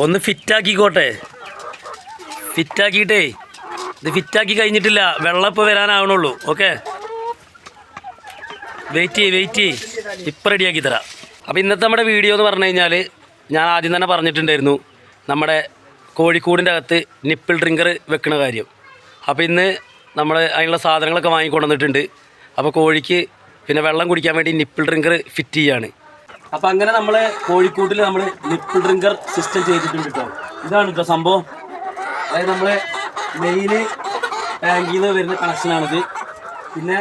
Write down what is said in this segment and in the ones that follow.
ഒന്ന് ഫിറ്റാക്കിക്കോട്ടെ. ഫിറ്റാക്കിയിട്ടേ ഇത് ഫിറ്റാക്കി കഴിഞ്ഞിട്ടില്ല, വെള്ളം ഇപ്പോൾ വരാനാവണുള്ളൂ. ഓക്കെ, വെയിറ്റ് ചെയ്യ്. ഇപ്പം റെഡിയാക്കി തരാം. അപ്പോൾ ഇന്നത്തെ നമ്മുടെ വീഡിയോ എന്ന് പറഞ്ഞു കഴിഞ്ഞാൽ ഞാൻ ആദ്യം തന്നെ പറഞ്ഞിട്ടുണ്ടായിരുന്നു നമ്മുടെ കോഴിക്കൂടിൻ്റെ അകത്ത് നിപ്പിൾ ഡ്രിങ്കർ വെക്കുന്ന കാര്യം. അപ്പോൾ ഇന്ന് നമ്മൾ അതിനുള്ള സാധനങ്ങളൊക്കെ വാങ്ങിക്കൊണ്ടുവന്നിട്ടുണ്ട്. അപ്പോൾ കോഴിക്ക് പിന്നെ വെള്ളം കുടിക്കാൻ വേണ്ടി നിപ്പിൾ ഡ്രിങ്കർ ഫിറ്റ് ചെയ്യാണ്. അപ്പോൾ അങ്ങനെ നമ്മളെ കോഴിക്കൂട്ടിൽ നമ്മൾ നിപ്പിൾ ഡ്രിങ്കർ സിസ്റ്റം ചെയ്തിട്ടുണ്ട് കേട്ടോ. ഇതാണ് കേട്ടോ സംഭവം. അതായത് നമ്മളെ മെയിൻ ടാങ്കിൽ നിന്ന് വരുന്ന കണക്ഷനാണിത്. പിന്നെ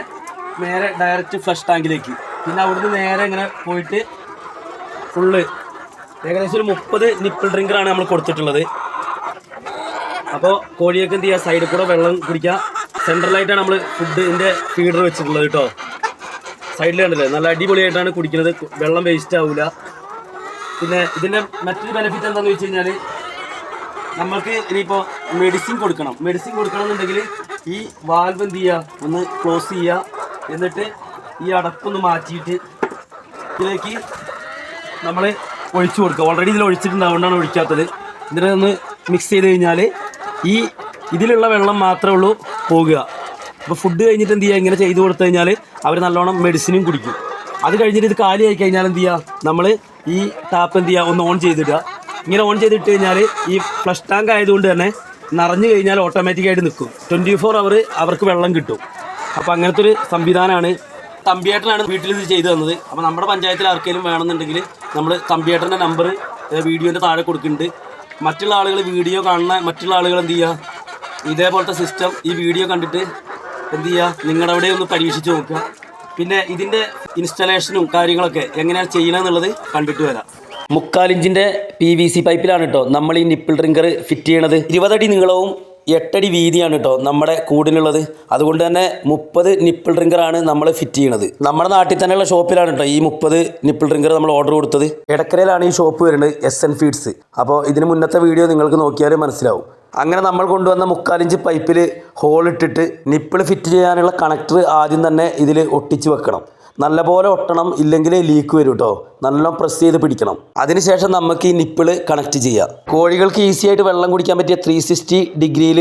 നേരെ ഡയറക്റ്റ് ഫ്ലഷ് ടാങ്കിലേക്ക്, പിന്നെ അവിടുന്ന് നേരെ ഇങ്ങനെ പോയിട്ട് ഫുള്ള് ഏകദേശം ഒരു 30 നിപ്പിൾ ഡ്രിങ്കറാണ് നമ്മൾ കൊടുത്തിട്ടുള്ളത്. അപ്പോൾ കോഴിയൊക്കെ എന്ത് ചെയ്യുക, സൈഡിൽ കൂടെ വെള്ളം കുടിക്കുക. സെൻട്രലായിട്ടാണ് നമ്മൾ ഫുഡിൻ്റെ ഫീഡർ വെച്ചിട്ടുള്ളത് കേട്ടോ. സൈഡിൽ കണ്ടില്ലേ, നല്ല അടിപൊളിയായിട്ടാണ് കുടിക്കുന്നത്, വെള്ളം വേസ്റ്റ് ആവില്ല. പിന്നെ ഇതിൻ്റെ മറ്റൊരു ബെനിഫിറ്റ് എന്താണെന്ന് വെച്ച് കഴിഞ്ഞാൽ നമ്മൾക്ക് ഇനിയിപ്പോൾ മെഡിസിൻ കൊടുക്കണമെന്നുണ്ടെങ്കിൽ ഈ വാൽവ് എന്ത് ചെയ്യുക, ഒന്ന് ക്ലോസ് ചെയ്യുക. എന്നിട്ട് ഈ അടപ്പൊന്ന് മാറ്റിയിട്ട് ഇതിലേക്ക് നമ്മൾ ഒഴിച്ചു കൊടുക്കുക. ഓൾറെഡി ഇതിൽ ഒഴിച്ചിട്ടുണ്ട്, അതുകൊണ്ടാണ് ഒഴിക്കാത്തത്. ഇതിനെ ഒന്ന് മിക്സ് ചെയ്ത് കഴിഞ്ഞാൽ ഇതിലുള്ള വെള്ളം മാത്രമേ ഉള്ളൂ പോകുക. അപ്പോൾ ഫുഡ് കഴിഞ്ഞിട്ട് എന്ത് ചെയ്യുക, ഇങ്ങനെ ചെയ്ത് കൊടുത്തു കഴിഞ്ഞാൽ അവർ നല്ലോണം മെഡിസിനും കുടിക്കും. അത് കഴിഞ്ഞിട്ട് ഇത് കാലിയായി കഴിഞ്ഞാൽ എന്ത് ചെയ്യുക, നമ്മൾ ഈ ടാപ്പ് എന്ത് ചെയ്യുക, ഒന്ന് ഓൺ ചെയ്തിടുക. ഇങ്ങനെ ഓൺ ചെയ്തിട്ട് കഴിഞ്ഞാൽ ഈ ഫ്ലഷ് ടാങ്ക് ആയതുകൊണ്ട് തന്നെ നിറഞ്ഞു കഴിഞ്ഞാൽ ഓട്ടോമാറ്റിക്കായിട്ട് നിൽക്കും. 24 അവർ അവർക്ക് വെള്ളം കിട്ടും. അപ്പോൾ അങ്ങനത്തെ ഒരു സംവിധാനമാണ്. തമ്പിയേട്ടനാണ് വീട്ടിൽ ഇത് ചെയ്തു തന്നത്. അപ്പോൾ നമ്മുടെ പഞ്ചായത്തിൽ ആർക്കെങ്കിലും വേണമെന്നുണ്ടെങ്കിൽ നമ്മൾ തമ്പിയേട്ടൻ്റെ നമ്പർ വീഡിയോൻ്റെ താഴെ കൊടുക്കുന്നുണ്ട്. മറ്റുള്ള ആളുകൾ വീഡിയോ കാണുന്ന മറ്റുള്ള ആളുകൾ എന്ത് ചെയ്യുക, ഇതേപോലത്തെ സിസ്റ്റം ഈ വീഡിയോ കണ്ടിട്ട് എന്ത് ചെയ്യുക, നിങ്ങളുടെ അവിടെ ഒന്ന് പരീക്ഷിച്ച് നോക്കുക. പിന്നെ ഇതിൻ്റെ ഇൻസ്റ്റലേഷനും കാര്യങ്ങളൊക്കെ എങ്ങനെയാണ് ചെയ്യണമെന്നുള്ളത് കണ്ടിട്ട് വരാം. 3/4 ഇഞ്ചിൻ്റെ PVC പൈപ്പിലാണ് കേട്ടോ നമ്മൾ ഈ നിപ്പിൾ ഡ്രിങ്കർ ഫിറ്റ് ചെയ്യണത്. 20 അടി നീളവും 8 അടി വീതിയാണ് കേട്ടോ നമ്മുടെ കൂടിനുള്ളത്. അതുകൊണ്ട് തന്നെ 30 നിപ്പിൾ ഡ്രിങ്കറാണ് നമ്മൾ ഫിറ്റ് ചെയ്യണത്. നമ്മുടെ നാട്ടിൽ തന്നെയുള്ള ഷോപ്പിലാണ് കേട്ടോ ഈ 30 നിപ്പിൾ ഡ്രിങ്കർ നമ്മൾ ഓർഡർ കൊടുത്തത്. എടക്കരയിലാണ് ഈ ഷോപ്പ് വരുന്നത്, SN ഫീഡ്സ്. അപ്പോൾ ഇതിന് മുന്നത്തെ വീഡിയോ നിങ്ങൾക്ക് നോക്കിയാൽ മനസ്സിലാവും. അങ്ങനെ നമ്മൾ കൊണ്ടുവന്ന 3/4 ഇഞ്ച് പൈപ്പിൽ ഹോളിട്ടിട്ട് നിപ്പിൾ ഫിറ്റ് ചെയ്യാനുള്ള കണക്ടർ ആദ്യം തന്നെ ഇതിൽ ഒട്ടിച്ച് വെക്കണം. നല്ലപോലെ ഒട്ടണം, ഇല്ലെങ്കിൽ ലീക്ക് വരും കേട്ടോ. നല്ലോണം പ്രസ് ചെയ്ത് പിടിക്കണം. അതിനുശേഷം നമുക്ക് ഈ നിപ്പിൾ കണക്ട് ചെയ്യാം. കോഴികൾക്ക് ഈസി ആയിട്ട് വെള്ളം കുടിക്കാൻ പറ്റിയ 360 ഡിഗ്രിയിൽ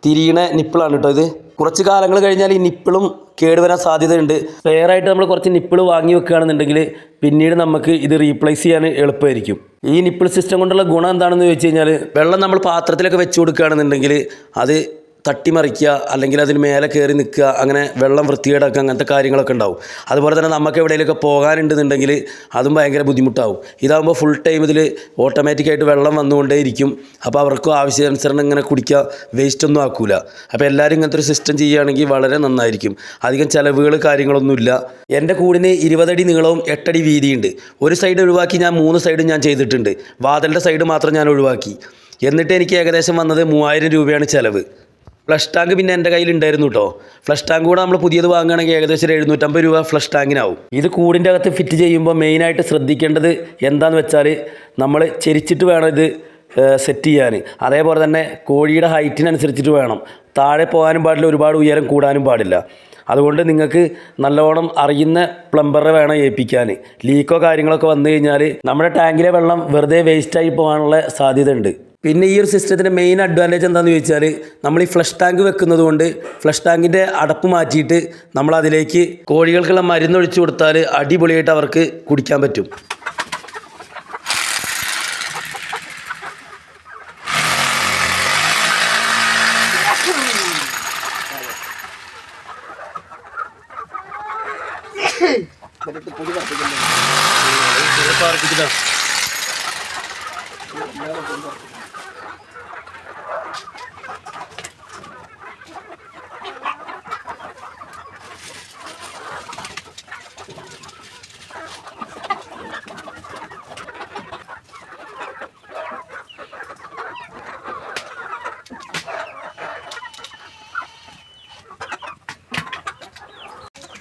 തിരിയണ നിപ്പിളാണ് കേട്ടോ ഇത്. കുറച്ച് കാലങ്ങൾ കഴിഞ്ഞാൽ ഈ നിപ്പിളും കേടുവരാൻ സാധ്യതയുണ്ട്. സ്പെയറായിട്ട് നമ്മൾ കുറച്ച് നിപ്പിൾ വാങ്ങി വെക്കുകയാണെന്നുണ്ടെങ്കിൽ പിന്നീട് നമുക്ക് ഇത് റീപ്ലേസ് ചെയ്യാൻ എളുപ്പമായിരിക്കും. ഈ നിപ്പിൾ സിസ്റ്റം കൊണ്ടുള്ള ഗുണം എന്താണെന്ന് ചോദിച്ചു കഴിഞ്ഞാൽ, വെള്ളം നമ്മൾ പാത്രത്തിലൊക്കെ വെച്ച് കൊടുക്കുകയാണെന്നുണ്ടെങ്കിൽ അത് തട്ടിമറിക്കുക, അല്ലെങ്കിൽ അതിന് മേലെ കയറി നിൽക്കുക, അങ്ങനെ വെള്ളം വൃത്തികേടാക്കുക, അങ്ങനത്തെ കാര്യങ്ങളൊക്കെ ഉണ്ടാവും. അതുപോലെ തന്നെ നമുക്ക് എവിടെയെങ്കിലുമൊക്കെ പോകാനുണ്ടെന്നുണ്ടെങ്കിൽ അതും ഭയങ്കര ബുദ്ധിമുട്ടാവും. ഇതാകുമ്പോൾ ഫുൾ ടൈം ഇതിൽ ഓട്ടോമാറ്റിക്കായിട്ട് വെള്ളം വന്നുകൊണ്ടേയിരിക്കും. അപ്പോൾ അവർക്ക് ആവശ്യാനുസരണം ഇങ്ങനെ കുടിക്കുക, വേസ്റ്റൊന്നും ആക്കൂല. അപ്പോൾ എല്ലാവരും ഇങ്ങനത്തെ ഒരു സിസ്റ്റം ചെയ്യുകയാണെങ്കിൽ വളരെ നന്നായിരിക്കും. അധികം ചിലവുകൾ കാര്യങ്ങളൊന്നുമില്ല. എൻ്റെ കൂടിന് 20 അടി നീളവും 8 അടി വീതിയുണ്ട്. ഒരു സൈഡ് ഒഴിവാക്കി ഞാൻ 3 സൈഡും ഞാൻ ചെയ്തിട്ടുണ്ട്. വാതിലിൻ്റെ സൈഡ് മാത്രം ഞാൻ ഒഴിവാക്കി. എന്നിട്ട് എനിക്ക് ഏകദേശം വന്നത് 3000 രൂപയാണ് ചിലവ്. ഫ്ലഷ് ടാങ്ക് പിന്നെ എൻ്റെ കയ്യിലുണ്ടായിരുന്നു കേട്ടോ. ഫ്ലഷ് ടാങ്ക് കൂടെ നമ്മൾ പുതിയത് വാങ്ങുകയാണെങ്കിൽ ഏകദേശം 750 രൂപ ഫ്ലഷ് ടാങ്കിനാവും. ഇത് കൂടിൻ്റെ അകത്ത് ഫിറ്റ് ചെയ്യുമ്പോൾ മെയിനായിട്ട് ശ്രദ്ധിക്കേണ്ടത് എന്താണെന്ന് വെച്ചാൽ, നമ്മൾ ചെരിച്ചിട്ട് വേണം ഇത് സെറ്റ് ചെയ്യാൻ. അതേപോലെ തന്നെ കോഴിയുടെ ഹൈറ്റിനനുസരിച്ചിട്ട് വേണം. താഴെ പോകാനും പാടില്ല, ഒരുപാട് ഉയരം കൂടാനും പാടില്ല. അതുകൊണ്ട് നിങ്ങൾക്ക് നല്ലോണം അറിയുന്ന പ്ലംബറെ വേണം ഏൽപ്പിക്കാൻ. ലീക്കോ കാര്യങ്ങളൊക്കെ വന്നു കഴിഞ്ഞാൽ നമ്മുടെ ടാങ്കിലെ വെള്ളം വെറുതെ വേസ്റ്റായി പോകാനുള്ള സാധ്യത ഉണ്ട്. പിന്നെ ഈ ഒരു സിസ്റ്റത്തിൻ്റെ മെയിൻ അഡ്വാൻറ്റേജ് എന്താണെന്ന് ചോദിച്ചാൽ, നമ്മൾ ഈ ഫ്ലഷ് ടാങ്ക് വെക്കുന്നത് കൊണ്ട് ഫ്ലഷ് ടാങ്കിൻ്റെ അടപ്പ് മാറ്റിയിട്ട് നമ്മൾ അതിലേക്ക് കോഴികൾക്കുള്ള മരുന്നൊഴിച്ച് കൊടുത്താൽ അടിപൊളിയായിട്ട് അവർക്ക് കുടിക്കാൻ പറ്റും.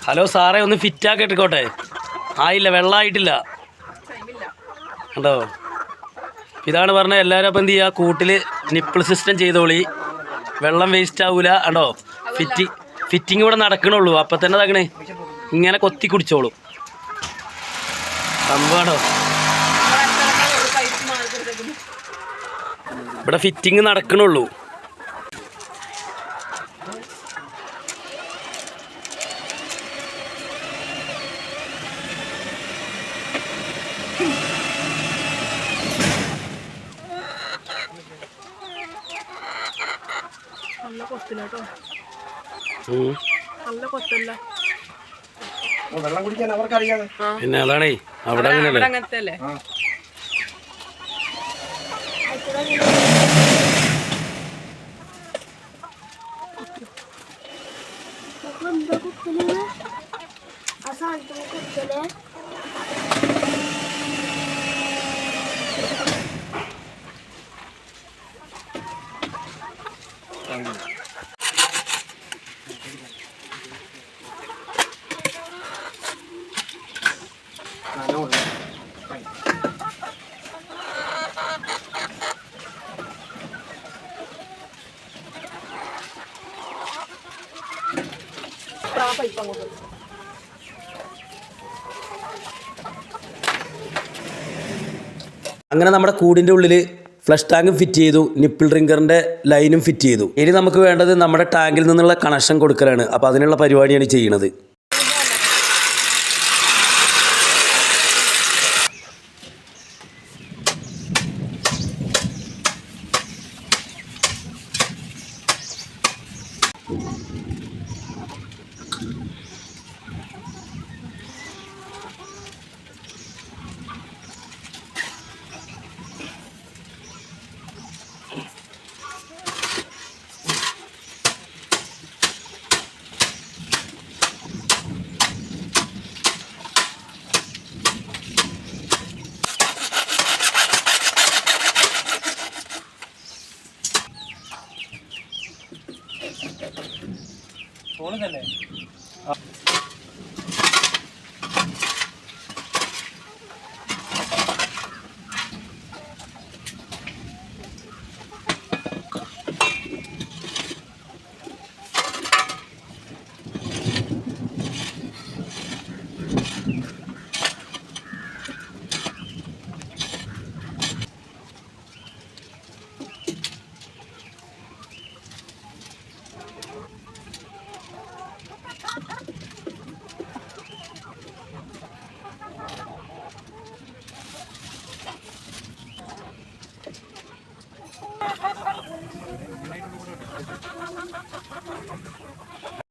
ഹലോ സാറേ, ഒന്ന് ഫിറ്റാക്കി ഇട്ടിക്കോട്ടെ. ആയില്ല, വെള്ളമായിട്ടില്ല കേട്ടോ. ഇതാണ് പറഞ്ഞത്. എല്ലാവരും അപ്പം എന്ത് ചെയ്യുക, കൂട്ടിൽ നിപ്പിൾ സിസ്റ്റം ചെയ്തോളി, വെള്ളം വേസ്റ്റ് ആവില്ല കേട്ടോ. ഫിറ്റിങ് ഇവിടെ നടക്കണുള്ളൂ. അപ്പം തന്നെ തകണേ ഇങ്ങനെ കൊത്തി കുടിച്ചോളൂ സംഭവമാണോ. ഇവിടെ ഫിറ്റിങ് നടക്കണുള്ളൂ. പിന്നെ അതാണേ അവിടെ അങ്ങനെയല്ലേ. അങ്ങനെ നമ്മുടെ കൂടിൻ്റെ ഉള്ളിൽ ഫ്ലഷ് ടാങ്കും ഫിറ്റ് ചെയ്തു, നിപ്പിൾ ഡ്രിങ്കറിൻ്റെ ലൈനും ഫിറ്റ് ചെയ്തു. ഇനി നമുക്ക് വേണ്ടത് നമ്മുടെ ടാങ്കിൽ നിന്നുള്ള കണക്ഷൻ കൊടുക്കലാണ്. അപ്പോൾ അതിനുള്ള പരിപാടിയാണ് ചെയ്യുന്നത്.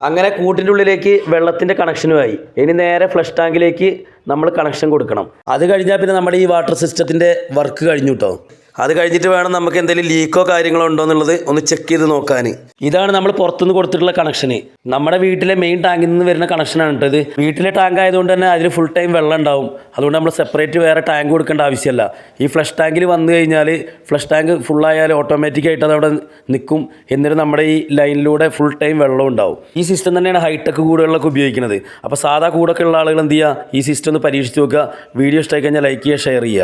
അങ്ങനെ കൂട്ടിൻ്റെ ഉള്ളിലേക്ക് വെള്ളത്തിൻ്റെ കണക്ഷനുമായി. ഇനി നേരെ ഫ്ലഷ് ടാങ്കിലേക്ക് നമ്മൾ കണക്ഷൻ കൊടുക്കണം. അത് കഴിഞ്ഞാൽ പിന്നെ നമ്മുടെ ഈ വാട്ടർ സിസ്റ്റത്തിൻ്റെ വർക്ക് കഴിഞ്ഞു കേട്ടോ. അത് കഴിഞ്ഞിട്ട് വേണം നമുക്ക് എന്തെങ്കിലും ലീക്കോ കാര്യങ്ങളോ ഉണ്ടോ എന്നുള്ളത് ഒന്ന് ചെക്ക് ചെയ്ത് നോക്കാൻ. ഇതാണ് നമ്മൾ പുറത്തുനിന്ന് കൊടുത്തിട്ടുള്ള കണക്ഷന്. നമ്മുടെ വീട്ടിലെ മെയിൻ ടാങ്കിൽ നിന്ന് വരുന്ന കണക്ഷനാണ് കേട്ടോ ഇത്. വീട്ടിലെ ടാങ്ക് ആയതുകൊണ്ട് തന്നെ അതിൽ ഫുൾ ടൈം വെള്ളം ഉണ്ടാവും. അതുകൊണ്ട് നമ്മൾ സെപ്പറേറ്റ് വേറെ ടാങ്ക് കൊടുക്കേണ്ട ആവശ്യമില്ല. ഈ ഫ്ലഷ് ടാങ്കിൽ വന്നു കഴിഞ്ഞാൽ ഫ്ലഷ് ടാങ്ക് ഫുള്ളായാൽ ഓട്ടോമാറ്റിക്കായിട്ട് അതവിടെ നിൽക്കും. എന്നിട്ട് നമ്മുടെ ഈ ലൈനിലൂടെ ഫുൾ ടൈം വെള്ളം ഉണ്ടാവും. ഈ സിസ്റ്റം തന്നെയാണ് ഹൈടെക് കൂടുകളിലൊക്കെ ഉപയോഗിക്കുന്നത്. അപ്പോൾ സാധാ കൂടൊക്കെ ഉള്ള ആളുകൾ എന്ത് ചെയ്യുക, ഈ സിസ്റ്റം ഒന്ന് പരീക്ഷിച്ച് നോക്കുക. വീഡിയോ ഇഷ്ടമായി കഴിഞ്ഞാൽ ലൈക്ക് ചെയ്യുക, ഷെയർ ചെയ്യുക.